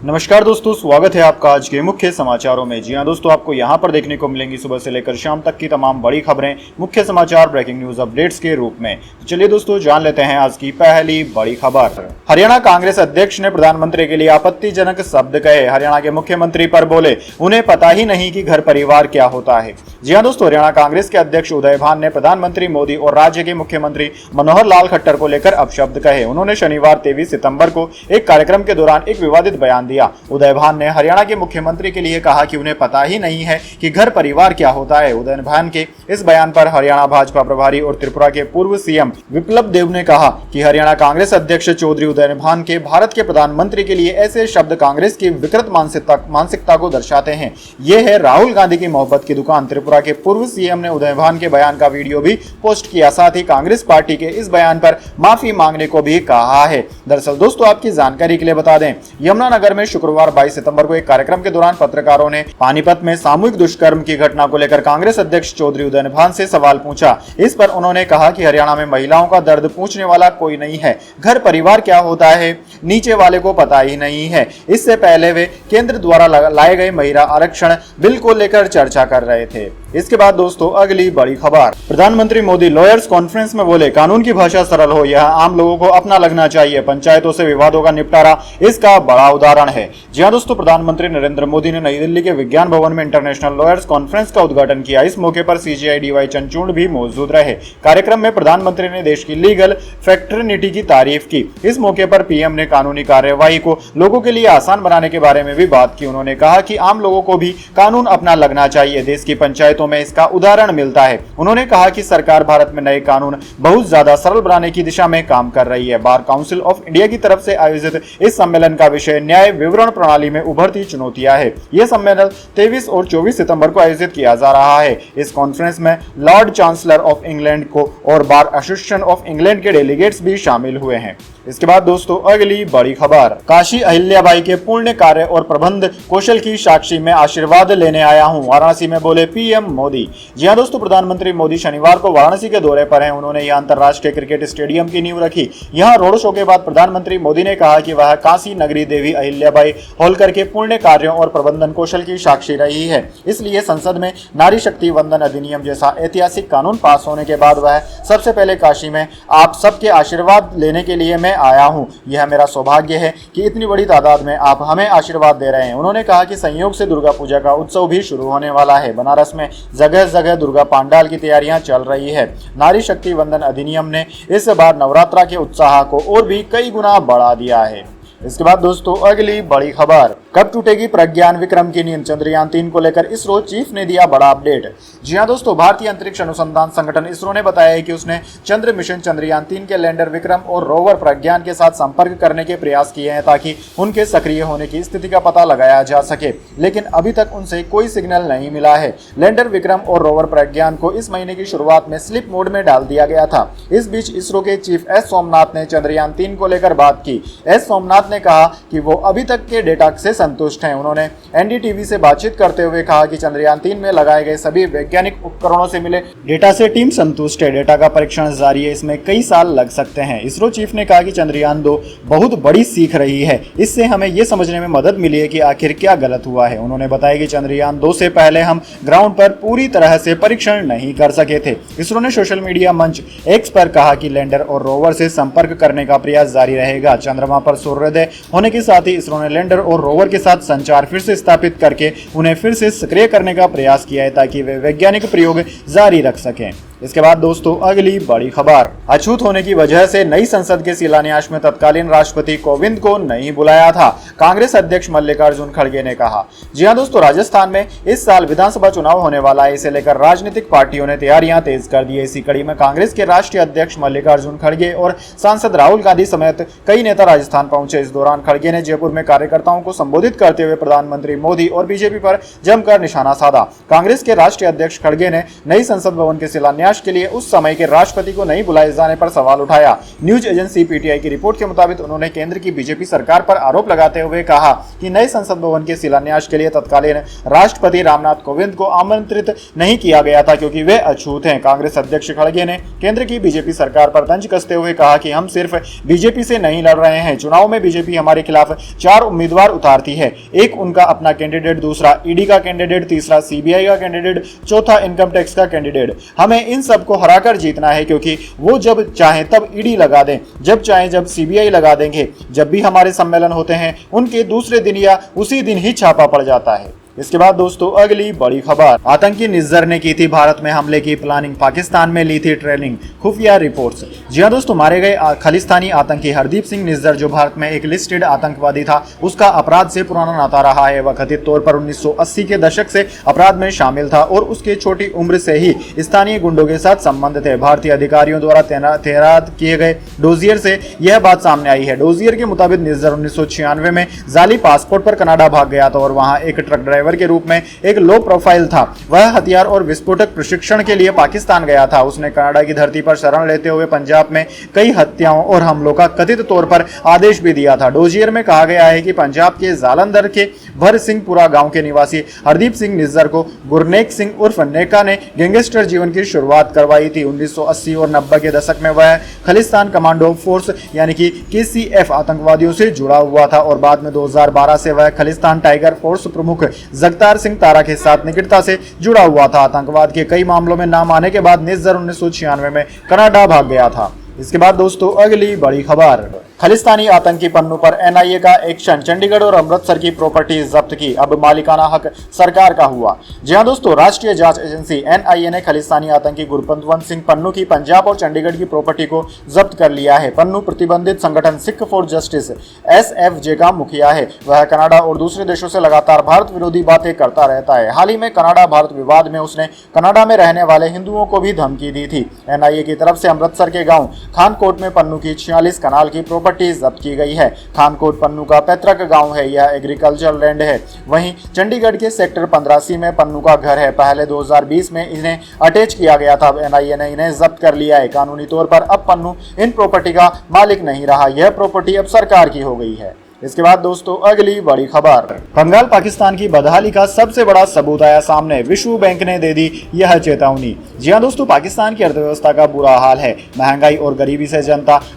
नमस्कार दोस्तों, स्वागत है आपका आज के मुख्य समाचारों में। जी हां दोस्तों, आपको यहां पर देखने को मिलेंगी सुबह से लेकर शाम तक की तमाम बड़ी खबरें मुख्य समाचार ब्रेकिंग न्यूज अपडेट्स के रूप में। तो चलिए दोस्तों, जान लेते हैं आज की पहली बड़ी खबर। हरियाणा कांग्रेस अध्यक्ष ने प्रधानमंत्री के लिए आपत्तिजनक शब्द कहे। हरियाणा के मुख्यमंत्री पर बोले उन्हें पता ही नहीं कि घर परिवार क्या होता है। जी हां दोस्तों, हरियाणा कांग्रेस के अध्यक्ष उदय भान ने प्रधानमंत्री मोदी और राज्य के मुख्यमंत्री मनोहर लाल खट्टर को लेकर अपशब्द कहे। उन्होंने शनिवार 23 सितंबर को एक कार्यक्रम के दौरान एक विवादित बयान दिया। उदय भान ने हरियाणा के मुख्यमंत्री के लिए कहा कि उन्हें पता ही नहीं है कि घर परिवार क्या होता है। उदय भान के इस बयान पर हरियाणा भाजपा प्रभारी और त्रिपुरा के पूर्व सीएम विप्लव देव ने कहा कि हरियाणा कांग्रेस अध्यक्ष चौधरी उदय भान के भारत के प्रधानमंत्री के लिए ऐसे शब्द कांग्रेस की विकृत मानसिकता को दर्शाते हैं। ये है राहुल गांधी की मोहब्बत की दुकान। त्रिपुरा के पूर्व सीएम ने उदय भान के बयान का वीडियो भी पोस्ट किया, साथ ही कांग्रेस पार्टी के इस बयान पर माफी मांगने को भी कहा है। दरअसल दोस्तों, आपकी जानकारी के लिए बता दें, यमुनानगर में शुक्रवार 22 सितंबर को एक कार्यक्रम के दौरान पत्रकारों ने पानीपत में सामूहिक दुष्कर्म की घटना को लेकर कांग्रेस अध्यक्ष चौधरी उदय भान से सवाल पूछा। इस पर उन्होंने कहा कि हरियाणा में महिलाओं का दर्द पूछने वाला कोई नहीं है। घर परिवार क्या होता है नीचे वाले को पता ही नहीं है। इससे पहले वे केंद्र द्वारा लाए गए महिला आरक्षण बिल को लेकर चर्चा कर रहे थे। इसके बाद दोस्तों, अगली बड़ी खबर। प्रधानमंत्री मोदी लॉयर्स कॉन्फ्रेंस में बोले कानून की भाषा सरल हो, यह आम लोगों को अपना लगना चाहिए। पंचायतों से विवादों का निपटारा इसका बड़ा उदाहरण है। जी हां दोस्तों, प्रधानमंत्री नरेंद्र मोदी ने नई दिल्ली के विज्ञान भवन में इंटरनेशनल लॉयर्स कॉन्फ्रेंस का उद्घाटन किया। इस मौके पर सीजीआई डीवाई चंद्रचूड़ भी मौजूद रहे। कार्यक्रम में प्रधानमंत्री ने देश की लीगल फ्रेटर्निटी की तारीफ की। इस मौके पर पीएम ने कानूनी कार्यवाही को लोगों के लिए आसान बनाने के बारे में भी बात की। उन्होंने कहा कि आम लोगों को भी कानून अपना लगना चाहिए। देश की पंचायतों में इसका उदाहरण मिलता है। उन्होंने कहा कि सरकार भारत में नए कानून बहुत ज्यादा सरल बनाने की दिशा में काम कर रही है। बार काउंसिल ऑफ इंडिया की तरफ से आयोजित इस सम्मेलन का विषय न्याय विवरण प्रणाली में उभरती चुनौतियां है। यह सम्मेलन 23 और 24 सितंबर को आयोजित किया जा रहा है। इस कॉन्फ्रेंस में लॉर्ड चांसलर ऑफ इंग्लैंड को और बार एसोसिएशन ऑफ इंग्लैंड के डेलीगेट्स भी शामिल हुए हैं। इसके बाद दोस्तों, अगली बड़ी खबर। काशी अहिल्याबाई के पुण्य कार्य और प्रबंध कौशल की साक्षी में आशीर्वाद लेने आया हूं, वाराणसी में बोले पीएम मोदी। जी हां दोस्तों, प्रधानमंत्री मोदी शनिवार को वाराणसी के दौरे पर हैं। उन्होंने यहां अंतर्राष्ट्रीय क्रिकेट स्टेडियम की नींव रखी। यहां रोड शो के बाद प्रधानमंत्री मोदी ने कहा कि वह काशी नगरी देवी अहिल्याबाई होलकर के पुण्य कार्यों और प्रबंधन कौशल की साक्षी रही है। इसलिए संसद में नारी शक्ति वंदन अधिनियम जैसा ऐतिहासिक कानून पास होने के बाद वह सबसे पहले काशी में आप सबके आशीर्वाद लेने के लिए मैं आया हूं। यह मेरा सौभाग्य है कि इतनी बड़ी तादाद में आप हमें आशीर्वाद दे रहे हैं। उन्होंने कहा कि संयोग से दुर्गा पूजा का उत्सव भी शुरू होने वाला है। बनारस में जगह जगह दुर्गा पांडाल की तैयारियां चल रही है। नारी शक्ति वंदन अधिनियम ने इस बार नवरात्रा के उत्साह को और भी कई गुना बढ़ा दिया है। इसके बाद दोस्तों, अगली बड़ी खबर। कब टूटेगी प्रज्ञान विक्रम की नींद, चंद्रयान 3 को लेकर इसरो चीफ ने दिया बड़ा अपडेट। जी हां दोस्तों, भारतीय अंतरिक्ष अनुसंधान संगठन इसरो ने बताया है कि उसने चंद्र मिशन चंद्रयान 3 के लैंडर विक्रम और रोवर प्रज्ञान के साथ संपर्क करने के प्रयास किए हैं ताकि उनके सक्रिय होने की स्थिति का पता लगाया जा सके, लेकिन अभी तक उनसे कोई सिग्नल नहीं मिला है। लैंडर विक्रम और रोवर प्रज्ञान को इस महीने की शुरुआत में स्लिप मोड में डाल दिया गया था। इस बीच इसरो के चीफ एस सोमनाथ ने चंद्रयान 3 को लेकर बात की। एस सोमनाथ ने कहा कि वो अभी तक के डेटा से संतुष्ट हैं। उन्होंने एनडीटीवी से बातचीत करते हुए कहा कि चंद्रयान 3 में लगाए गए सभी वैज्ञानिक उपकरणों से मिले डेटा से टीम संतुष्ट है। डेटा का परीक्षण जारी है, इसमें कई साल लग सकते हैं। इसरो चीफ ने कहा कि चंद्रयान 2 बहुत बड़ी सीख रही है। इससे हमें यह समझने में मदद मिली है कि आखिर क्या गलत हुआ है। उन्होंने बताया कि चंद्रयान 2 से पहले हम ग्राउंड पर पूरी तरह से परीक्षण नहीं कर सके थे। इसरो ने सोशल मीडिया मंच एक्स पर कहा कि लैंडर और रोवर से संपर्क करने का प्रयास जारी रहेगा। चंद्रमा पर सूर्योदय होने के साथ ही इसरो ने लैंडर और रोवर के साथ संचार फिर से स्थापित करके उन्हें फिर से सक्रिय करने का प्रयास किया है ताकि वे वैज्ञानिक प्रयोग जारी रख सकें। इसके बाद दोस्तों, अगली बड़ी खबर। अछूत होने की वजह से नई संसद के शिलान्यास में तत्कालीन राष्ट्रपति कोविंद को नहीं बुलाया था, कांग्रेस अध्यक्ष मल्लिकार्जुन खड़गे ने कहा। जी हां दोस्तों, राजस्थान में इस साल विधानसभा चुनाव होने वाला है। इसे लेकर राजनीतिक पार्टियों ने तैयारियां तेज कर दी है। इसी कड़ी में कांग्रेस के राष्ट्रीय अध्यक्ष मल्लिकार्जुन खड़गे और सांसद राहुल गांधी समेत कई नेता राजस्थान पहुंचे। इस दौरान खड़गे ने जयपुर में कार्यकर्ताओं को संबोधित करते हुए प्रधानमंत्री मोदी और बीजेपी पर जमकर निशाना साधा। कांग्रेस के राष्ट्रीय अध्यक्ष खड़गे ने नई संसद भवन के शिलान्यास शिलान्यास के लिए उस समय के राष्ट्रपति को नहीं बुलाए जाने पर सवाल उठाया। न्यूज एजेंसी पीटीआई की रिपोर्ट के मुताबिक उन्होंने केंद्र की बीजेपी सरकार पर आरोप लगाते हुए कहा कि नए संसद भवन के शिलान्यास के लिए तत्कालीन राष्ट्रपति रामनाथ कोविंद को आमंत्रित नहीं किया गया था क्योंकि वे अछूत हैं। कांग्रेस अध्यक्ष खड़गे ने केंद्र की बीजेपी सरकार पर तंज कसते हुए कहा कि हम सिर्फ बीजेपी से नहीं लड़ रहे हैं, चुनाव में बीजेपी हमारे खिलाफ 4 उम्मीदवार उतारती है, एक उनका अपना कैंडिडेट, दूसरा ईडी का कैंडिडेट, तीसरा सीबीआई का कैंडिडेट, चौथा इनकम टैक्स का कैंडिडेट। हमें इन सबको हराकर जीतना है क्योंकि वो जब चाहे तब ईडी लगा दें, जब चाहे जब सीबीआई लगा देंगे। जब भी हमारे सम्मेलन होते हैं उनके दूसरे दिन या उसी दिन ही छापा पड़ जाता है। इसके बाद दोस्तों अगली बड़ी खबर, आतंकी निज्जर ने की थी भारत में हमले की प्लानिंग, पाकिस्तान में ली थी ट्रेनिंग, खुफिया रिपोर्ट्स। जी हां दोस्तों, मारे गए खालिस्तानी आतंकी हरदीप सिंह निज्जर जो भारत में एक लिस्टेड आतंकवादी था, उसका अपराध से पुराना नाता रहा है। वह कथित तौर पर 1980 के दशक से अपराध में शामिल था और उसके छोटी उम्र से ही स्थानीय गुंडों के साथ संबंध थे। भारतीय अधिकारियों द्वारा तैनात किए गए डोजियर से यह बात सामने आई है। डोजियर के मुताबिक निज्जर 1996 में जाली पासपोर्ट पर कनाडा भाग गया था और वहां एक ट्रक ड्राइवर के रूप में एक लो प्रोफाइल था। वह हथियार और विस्फोटक प्रशिक्षण के लिए पाकिस्तान गया था। उसने कनाडा की धरती पर शरण लेते हुए पंजाब में कई हत्याओं और हमलों का कथित तौर पर आदेश भी दिया था। डोजियर में कहा गया है कि पंजाब के जालंधर के भर सिंहपुरा गांव के निवासी हरदीप सिंह निज्जर को गुरनेक सिंह उर्फ नेका ने गैंगस्टर जीवन की शुरुआत करवाई थी। 1980 और 90 के दशक में वह खालिस्तान कमांडो फोर्स यानी कि KCF आतंकवादियों से जुड़ा हुआ था और बाद में 2012 से वह खालिस्तान टाइगर फोर्स प्रमुख जगतार सिंह तारा के साथ निकटता से जुड़ा हुआ था। आतंकवाद के कई मामलों में नाम आने के बाद निज्जर 1996 में कनाडा भाग गया था। इसके बाद दोस्तों अगली बड़ी खबर, खालिस्तानी आतंकी पन्नू पर NIA का एक्शन, चंडीगढ़ और अमृतसर की प्रॉपर्टी जब्त की, अब मालिकाना हक सरकार का हुआ। जी हां दोस्तों, राष्ट्रीय जांच एजेंसी NIA ने खालिस्तानी आतंकी गुरपतवंत सिंह पन्नू की पंजाब और चंडीगढ़ की प्रॉपर्टी को जब्त कर लिया है। पन्नू प्रतिबंधित संगठन सिख फॉर जस्टिस SFJ का मुखिया है। वह कनाडा और दूसरे देशों से लगातार भारत विरोधी बातें करता रहता है। हाल ही में कनाडा भारत विवाद में उसने कनाडा में रहने वाले हिंदुओं को भी धमकी दी थी। NIA की तरफ से अमृतसर के गाँव खानकोट में पन्नू की 46 कनाल की प्रॉपर्टी जब्त की गई है। खानकोट पन्नू का पैतृक गांव है, यह एग्रीकल्चर लैंड है। वहीं चंडीगढ़ के सेक्टर 15C में पन्नू का घर है। पहले 2020 में इन्हें अटैच किया गया था। NIA ने इन्हें जब्त कर लिया है। कानूनी तौर पर अब पन्नू इन प्रॉपर्टी का मालिक नहीं रहा। यह प्रॉपर्टी अब सरकार की हो गई है। इसके बाद दोस्तों अगली बड़ी खबर, बंगाल पाकिस्तान की बदहाली का सबसे बड़ा सबूत आया सामने, विश्व बैंक ने दे दी यह चेतावनी। जी हां दोस्तों, पाकिस्तान की अर्थव्यवस्था का बुरा हाल है। महंगाई और गरीबी से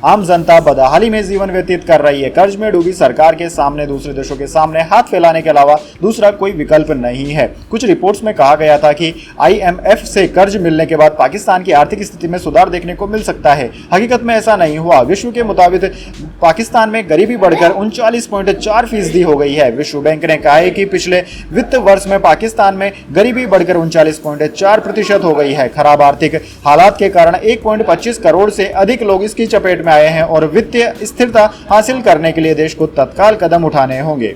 आम जनता बदहाली में जीवन व्यतीत कर रही है। कर्ज में डूबी सरकार के सामने दूसरे देशों के सामने हाथ फैलाने के अलावा दूसरा कोई विकल्प नहीं है। कुछ रिपोर्ट्स में कहा गया था कि IMF से कर्ज मिलने के बाद पाकिस्तान की आर्थिक स्थिति में सुधार देखने को मिल सकता है। हकीकत में ऐसा नहीं हुआ। विश्व के मुताबिक पाकिस्तान में गरीबी बढ़कर 39.4% हो गई है। विश्व बैंक ने कहा है कि पिछले वित्त वर्ष में पाकिस्तान में गरीबी बढ़कर 39.4% हो गई है। खराब आर्थिक हालात के कारण 1.25 करोड़ से अधिक लोग इसकी चपेट में आए हैं और वित्तीय स्थिरता हासिल करने के लिए देश को तत्काल कदम उठाने होंगे।